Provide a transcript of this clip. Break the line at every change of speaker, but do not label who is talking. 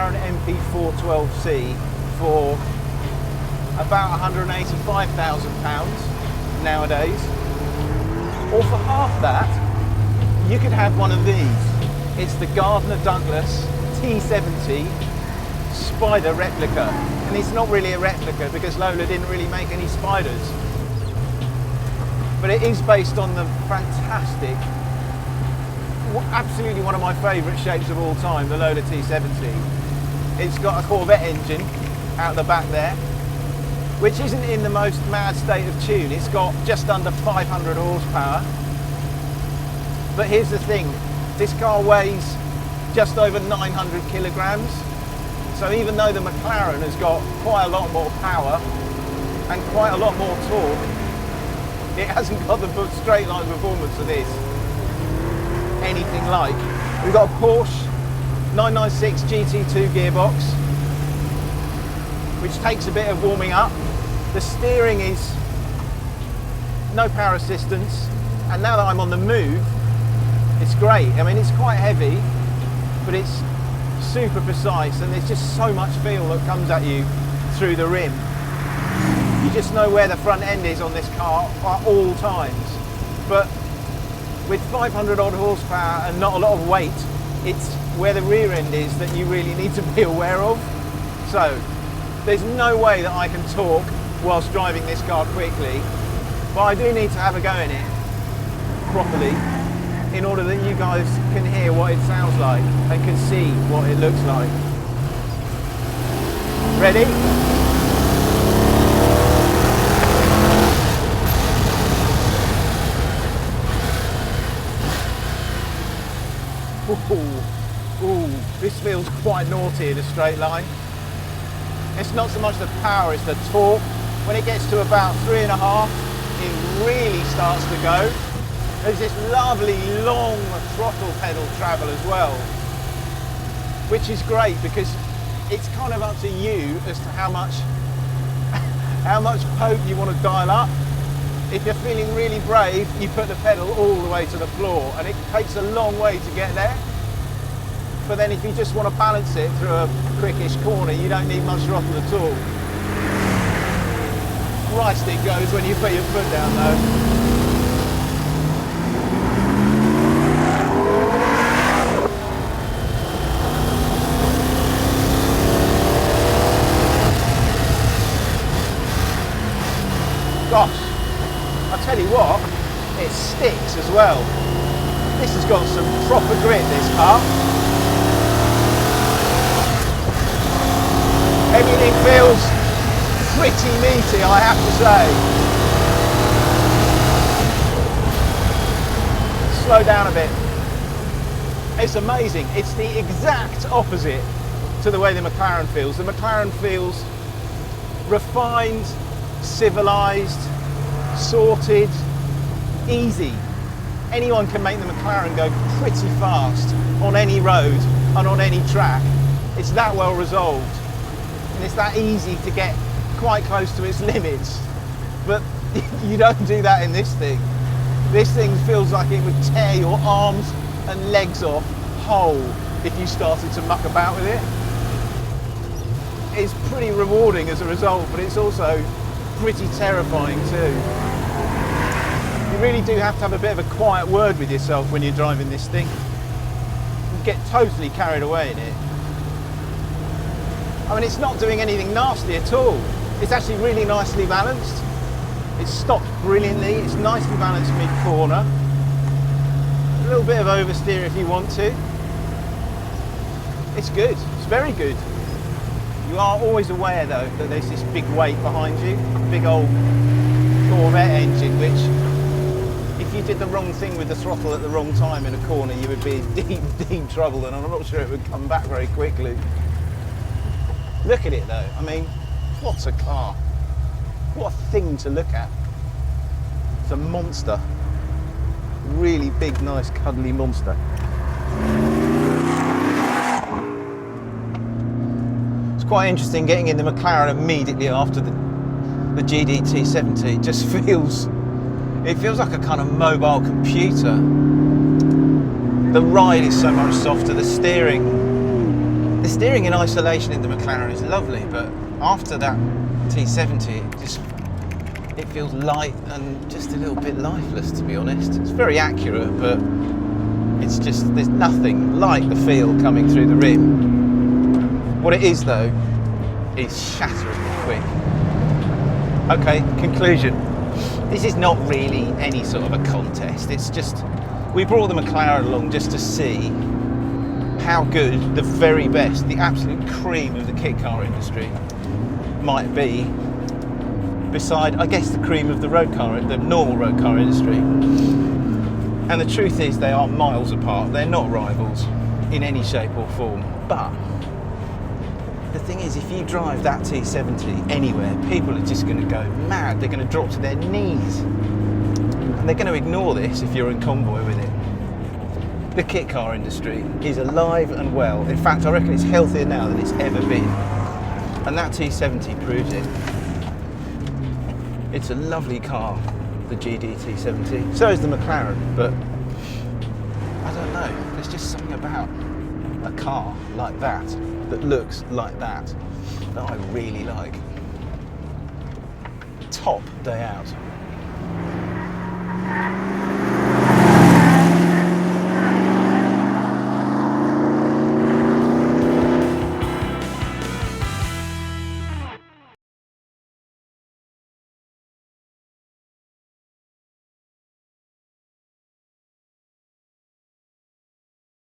McLaren MP4-12C for about £185,000 nowadays, or for half that you could have one of these. It's the Gardner Douglas T70 Spyder replica, and it's not really a replica because Lola didn't really make any Spyders, but it is based on the fantastic, absolutely one of my favourite shapes of all time, the Lola T70. It's got a Corvette engine out the back there, which isn't in the most mad state of tune. It's got just under 500 horsepower. But here's the thing, this car weighs just over 900 kilograms. So even though the McLaren has got quite a lot more power and quite a lot more torque, it hasn't got the straight line performance of this anything like. We've got a Porsche 996 GT2 gearbox, which takes a bit of warming up. The steering is no power assistance, and now that I'm on the move, it's great. I mean, it's quite heavy, but it's super precise, and there's just so much feel that comes at you through the rim. You just know where the front end is on this car at all times. But with 500 odd horsepower and not a lot of weight, it's where the rear end is that you really need to be aware of. So there's no way that I can talk whilst driving this car quickly, but I do need to have a go in it properly in order that you guys can hear what it sounds like and can see what it looks like. Ready? Ooh, this feels quite naughty in a straight line. It's not so much the power, it's the torque. When it gets to about 3.5, it really starts to go. There's this lovely long throttle pedal travel as well, which is great because it's kind of up to you as to how much poke you want to dial up. If you're feeling really brave, you put the pedal all the way to the floor, and it takes a long way to get there. But then if you just want to balance it through a quickish corner, you don't need much throttle at all. Christ, it goes when you put your foot down though. Gosh, I tell you what, it sticks as well. This has got some proper grit, this car. Everything feels pretty meaty, I have to say. Slow down a bit. It's amazing. It's the exact opposite to the way the McLaren feels. The McLaren feels refined, civilised, sorted, easy. Anyone can make the McLaren go pretty fast on any road and on any track. It's that well resolved, and it's that easy to get quite close to its limits. But you don't do that in this thing. This thing feels like it would tear your arms and legs off whole if you started to muck about with it. It's pretty rewarding as a result, but it's also pretty terrifying too. You really do have to have a bit of a quiet word with yourself when you're driving this thing. You get totally carried away in it. I mean, it's not doing anything nasty at all. It's actually really nicely balanced. It stops brilliantly. It's nicely balanced mid-corner. A little bit of oversteer if you want to. It's good. It's very good. You are always aware though that there's this big weight behind you, big old Corvette engine, which if you did the wrong thing with the throttle at the wrong time in a corner, you would be in deep trouble, and I'm not sure it would come back very quickly. Look at it though, I mean, what a car. What a thing to look at. It's a monster. Really big, nice, cuddly monster. It's quite interesting getting in the McLaren immediately after the GD T70. It just feels like a kind of mobile computer. The ride is so much softer, the steering The steering in isolation in the McLaren is lovely, but after that T70, it feels light and just a little bit lifeless, to be honest. It's very accurate, but it's just, there's nothing like the feel coming through the rim. What it is though, is shatteringly quick. Okay, conclusion. This is not really any sort of a contest. It's just, we brought the McLaren along just to see how good the very best, the absolute cream of the kit car industry might be beside, I guess, the cream of the road car, the normal road car industry. And the truth is they are miles apart. They're not rivals in any shape or form. But the thing is, if you drive that T70 anywhere, people are just going to go mad. They're going to drop to their knees. And they're going to ignore this if you're in convoy with it. The kit car industry is alive and well. In fact, I reckon it's healthier now than it's ever been. And that T70 proves it. It's a lovely car, the GD T70. So is the McLaren, but I don't know. There's just something about a car like that looks like that I really like. Top day out.